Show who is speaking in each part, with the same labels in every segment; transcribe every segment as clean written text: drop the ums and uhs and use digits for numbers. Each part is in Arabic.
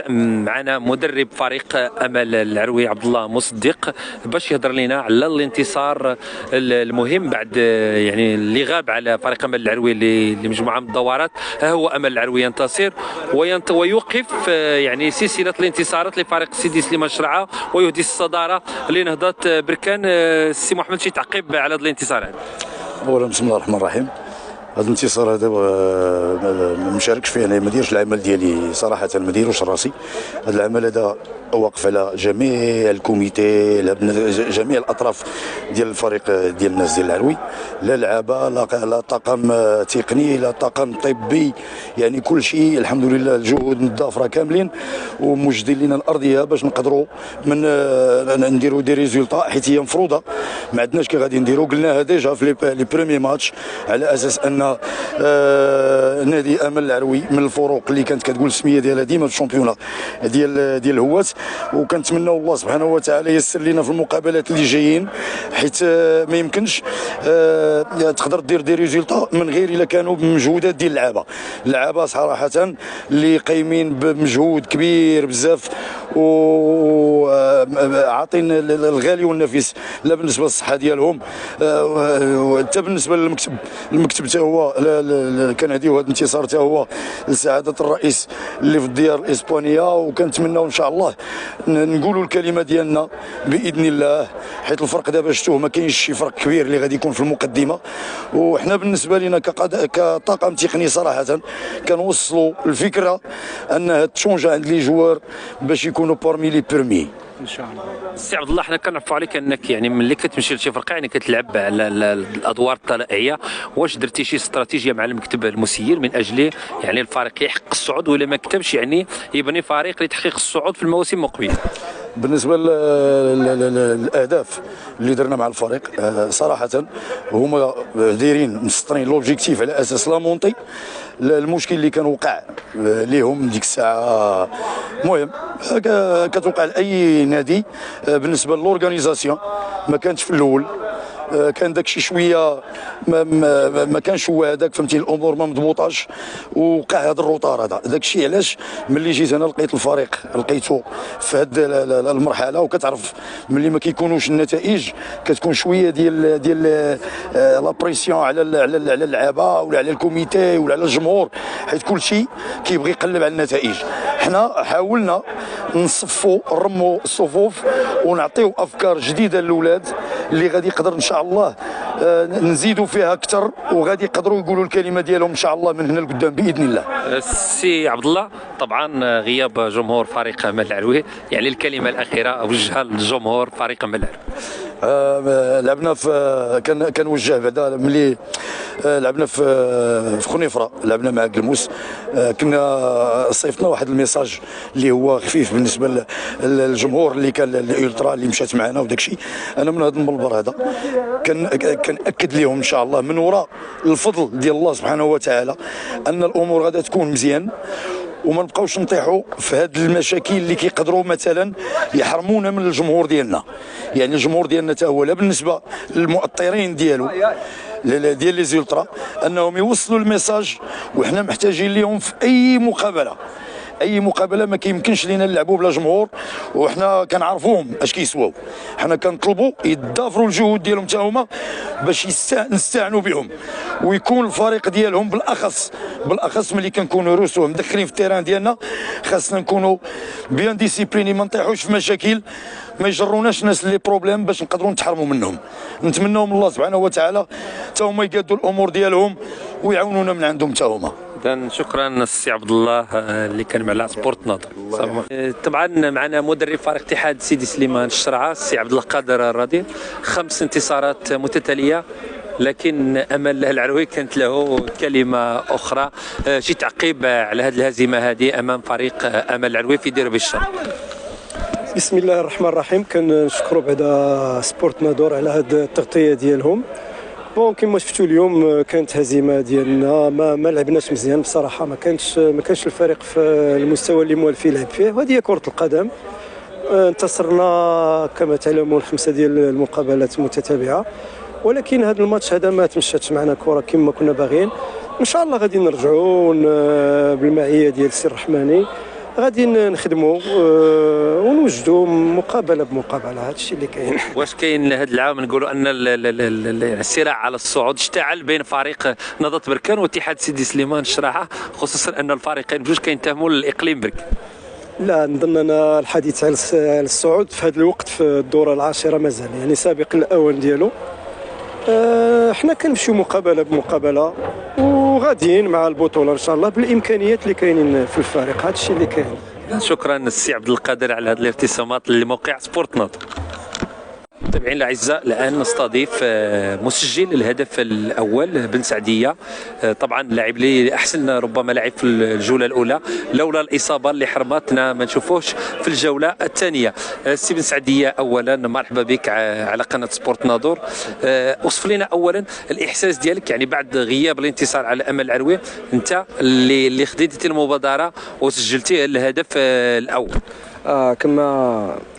Speaker 1: معنا مدرب فريق امل العروي عبد الله مصدق باش يهضر لنا على الانتصار المهم بعد يعني اللي غاب على فريق امل العروي لمجموعه من الدورات. ها هو امل العروي ينتصر ويوقف يعني سلسله الانتصارات لفريق سيدي سليمان شرعه ويهدي الصداره لنهضه بركان. السي محمد شي تعقيب على هذا الانتصار هذا؟
Speaker 2: اولا بسم الله الرحمن الرحيم. هذا الانتصار هذا ما مشاركش فيه، انا ما ديرش العمل ديالي صراحه، ما ديروش راسي. هذا العمل هذا واقف على جميع الكوميتي، جميع الاطراف ديال الفريق ديال الناس ديال العروي، لا لعابه لا طاقم تقني لا طاقم طبي، يعني كل شيء الحمد لله. الجهود متضافره كاملين وموجدين لنا الارضيه باش نقدروا نديروا دي ريزولطا، حيت هي مفروضه ما عندناش كي غادي نديروا. قلناها ديجا في لي بريمي ماتش على اساس ان نادي امل العروي من الفروق اللي كانت كتقول السميه ديالها ديما في الشامبيونا ديال الهوات، وكنتمناو الله سبحانه وتعالى ييسر لنا في المقابلات اللي جايين، حيت ما يمكنش تقدر دير دي ريزولطا من غير الا كانوا بمجهودات ديال اللعابه صراحه اللي قايمين بمجهود كبير بزاف وعاطين الغالي والنفيس، لا بالنسبه للصحه ديالهم حتى بالنسبه المكتب حتى هو كنهديو هذا الانتصار حتى هو لسعاده الرئيس اللي في الديار الاسبانيه. وكنتمناو ان شاء الله نقولوا الكلمه ديالنا باذن الله، حيت الفرق دابا شفتوه ما كاينش شي فرق كبير اللي غادي يكون في المقدمه. وحنا بالنسبه لنا كطاقم تقني صراحه كنوصلوا الفكره انها تشونجا عند لي جوار باش يكونوا بارمي لي بيرمي
Speaker 1: ان شاء الله. سي عبد الله، حنا كنعرفوا عليك انك يعني ملي كتمشي لشي فرقه يعني كتلعب على الادوار الطلائعيه. واش درتي شي استراتيجيه مع المكتب المسير من اجل يعني الفريق يحقق الصعود، ولا ما كتبش يعني يبني فريق لتحقيق الصعود في المواسم المقبله؟
Speaker 2: بالنسبه للاهداف اللي درنا مع الفريق صراحه هما دايرين مسطرين لوبجيكتيف على اساس لا مونتي. المشكل اللي كان وقع ليهم ديك الساعه المهم كتوقع لاي نادي بالنسبه للورغانيزاسيون ما كانتش في الاول، كان داكشي شويه ما كانش هو هذاك، فهمتي، الامور ما مضبوطاش ووقع هذا الروطار هذا. داكشي علاش ملي جيت انا لقيت الفريق لقيته في هذه المرحله، وكتعرف ملي ما كيكونوش النتائج كتكون شويه ديال لا بريسيون على اللعابه ولا على الكوميتي ولا على الجمهور، حيت كل شيء كيبغي يقلب على النتائج. حنا حاولنا نصفوا نرموا الصفوف ونعطيو افكار جديده للاولاد اللي غادي يقدر ان شاء الله نزيدوا فيها اكثر، وغادي يقدروا يقولوا الكلمه ديالهم ان شاء الله من هنا لقدام باذن الله.
Speaker 1: سي عبد الله، طبعا غياب جمهور فريق امل العروي، يعني الكلمه الاخيره وجهها للجمهور فريق امل العروي.
Speaker 2: لعبنا في كنوجه بعدا ملي لعبنا في خنيفره، لعبنا مع قلموس، كنا صيفطنا واحد الميساج اللي هو خفيف بالنسبه للجمهور اللي كان الالترا اللي مشات معنا وداك الشيء. انا من هذا المنبر هذا كنأكد لهم ان شاء الله من وراء الفضل ديال الله سبحانه وتعالى ان الامور غادا تكون مزيان، وما نبقاوش نطيحوا في هذه المشاكل اللي كيقدروا مثلا يحرمونا من الجمهور ديالنا. يعني الجمهور ديالنا حتى هو لا بالنسبه للمؤطرين ديالو ديال لي زولترا انهم يوصلوا الميساج، وحنا محتاجين لهم في اي مقابله ما كيمكنش لينا نلعبوا بلا جمهور، وحنا كنعرفوهم اش كيسواو. حنا كنطلبوا يضافروا الجهود ديالهم حتى هما باش نستعنوا بهم، ويكون الفريق ديالهم بالاخص ملي كنكونوا روسو مدخلين في التيران ديالنا، خاصنا نكونوا بيان ديسيبليني، ما نطيحوش في مشاكل ما يجروناش الناس لي بروبليم باش نقدروا نتحرموا منهم. نتمنوا من الله سبحانه وتعالى حتى هما يقادوا الامور ديالهم ويعاونونا من عندهم حتى هما.
Speaker 1: اذا شكرا السي عبد الله اللي كان معنا سبورت ناظر. طبعا معنا مدرب فريق اتحاد سيدي سليمان الشرعه السي عبد القادر الرضي، 5 انتصارات متتاليه، لكن امل العروي كانت له كلمه اخرى. شي تعقيب على هذه الهزيمه هذه امام فريق امل العروي في ديربي الشرق؟
Speaker 3: بسم الله الرحمن الرحيم. كنشكروا بعدا سبورت نادور على هذه التغطيه ديالهم. بون كما شفتوا اليوم كانت هزيمه ديالنا، ما لعبناش مزيان بصراحه، ما كانش الفريق في المستوى اللي موالفي لعب فيه، وهذه هي كره القدم. انتصرنا كما تعلمون 5 ديال المقابلات متتابعه، ولكن هذا الماتش هذا ما تمشاتش معنا كره كما كنا باغيين. ان شاء الله غادي نرجعوا بالمعيه ديال السي الرحماني، غادي نخدموا ونوجدوا مقابله بمقابله. هذا الشيء اللي كاين.
Speaker 1: واش كاين هذا العام نقولوا ان الصراع على الصعود اشتعل بين فريق نهضة بركان واتحاد سيدي سليمان الشراحه، خصوصا ان الفريقين بجوج كينتموا للاقليم برك؟
Speaker 3: لا، نظن انا الحديث على الصعود في هذا الوقت في الدوره العاشره مازال يعني سابق الاوان ديالو. احنا كنمشيو مقابله بمقابله وغاديين مع البطوله ان شاء الله بالامكانيات اللي كاينين في الفريق. هذا الشيء اللي كاين.
Speaker 1: شكرا السي عبد القادر على هذه الارتسامات لموقع سبورت ناظر. متابعين الاعزاء، الان نستضيف مسجل الهدف الاول بن سعديه، طبعا لاعب اللي احسن ربما لعب في الجوله الاولى، لولا الاصابه اللي حرمتنا ما نشوفوش في الجوله الثانيه. السي بن سعديه، اولا مرحبا بك على قناه سبورت ناظور. وصف لنا اولا الاحساس ديالك يعني بعد غياب الانتصار على امل العروي، انت اللي خديتي المبادره وسجلتي الهدف الاول.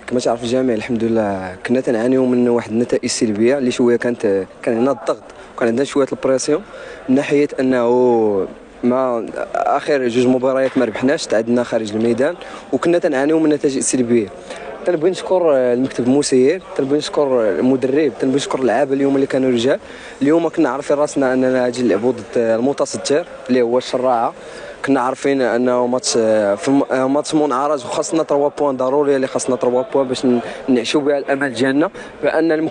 Speaker 4: كما تعرف الجميع الحمد لله كنا تنعانيو من واحد النتائج سلبيه اللي شويه كان عندنا الضغط وكان عندنا شويه البريسيون من ناحيه انه ما اخر جوج مباريات ما ربحناش، تعادلنا خارج الميدان وكنا تنعانيو من نتائج سلبيه. تنبغي نشكر المكتب المسير، تنبغي نشكر المدرب، تنبغي نشكر اللعابه اليوم اللي كانوا رجال. اليوم كنا عارفين راسنا اننا غادي نلعبوا ضد المتصدر اللي هو الشراعه، كنا عارفين انه ماتش منعرج وخاصنا 3 بوان ضروريه، اللي خاصنا 3 بوان باش نعيشوا بها الامل ديالنا. بان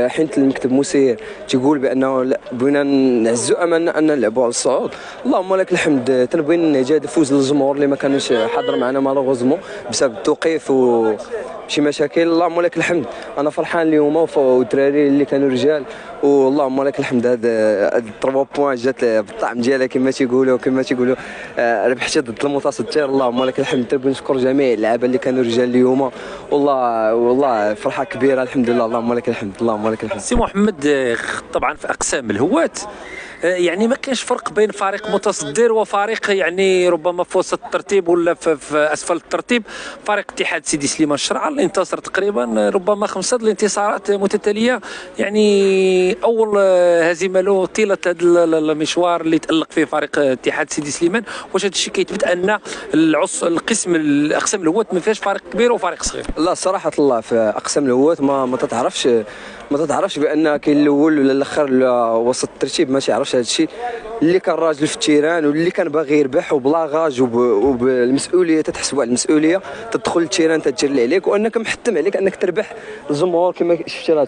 Speaker 4: حيت المكتب المسير تيقول بانه بغينا نعزوا املنا ان نلعبوا على الصعود، اللهم لك الحمد. تنبغي نجاد فوز للجمهور اللي ما كانش حاضر معنا مالوغوزمون بسبب التوقيف وشي مشاكل، اللهم لك الحمد. انا فرحان اليوم والدراري اللي كانوا رجال، واللهم لك الحمد. هاد 3 بوان جات بالطعم ديالها كما تيقولوا ربحت ضد المتصدر، اللهم لك الحمد. تنبغي نشكر جميع اللعابه اللي كانوا رجال اليوم، والله فرحه كبيره الحمد لله، اللهم لك الحمد، اللهم لك الحمد.
Speaker 1: سي محمد، طبعا في اقسام الهواة يعني ما كاينش فرق بين فريق متصدر وفريق يعني ربما في وسط الترتيب ولا في اسفل الترتيب. فريق اتحاد سيدي سليمان الشرعه اللي انتصر تقريبا ربما 5 الانتصارات متتاليه، يعني اول هزيمه له طيله هذا المشوار اللي تالق فيه فريق اتحاد سيدي سليمان. واش هذا الشيء كيثبت ان الاقسام الهواة ما فيهاش فريق كبير وفريق صغير؟
Speaker 4: لا صراحه الله في اقسام الهواة ما تتعرفش بان كاين الاول ولا الاخر ولا وسط الترتيب، ما تعرفش هذا الشيء. اللي كان راجل في التيران واللي كان باغي يربح وبلاغاج وبالمسؤوليه، تتحسب على المسؤوليه، تدخل التيران تدير اللي عليك وانك محتم عليك انك تربح. الجمهور كما شفتي راه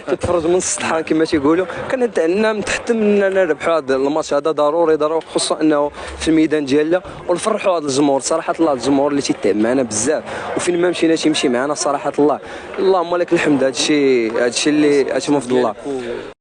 Speaker 4: تتفرج من السطحان كما تيقولوا. كان عندنا متحتم اننا نربحوا هذا الماتش، هذا ضروري، خصوصا انه في الميدان ديالنا، ونفرحوا هذا الجمهور. صراحه الله الجمهور اللي تيتعب معنا بزاف وفين ما مشينا تيمشي معنا صراحه الله، اللهم لك الحمد. هذا الشيء اللي من فضل الله.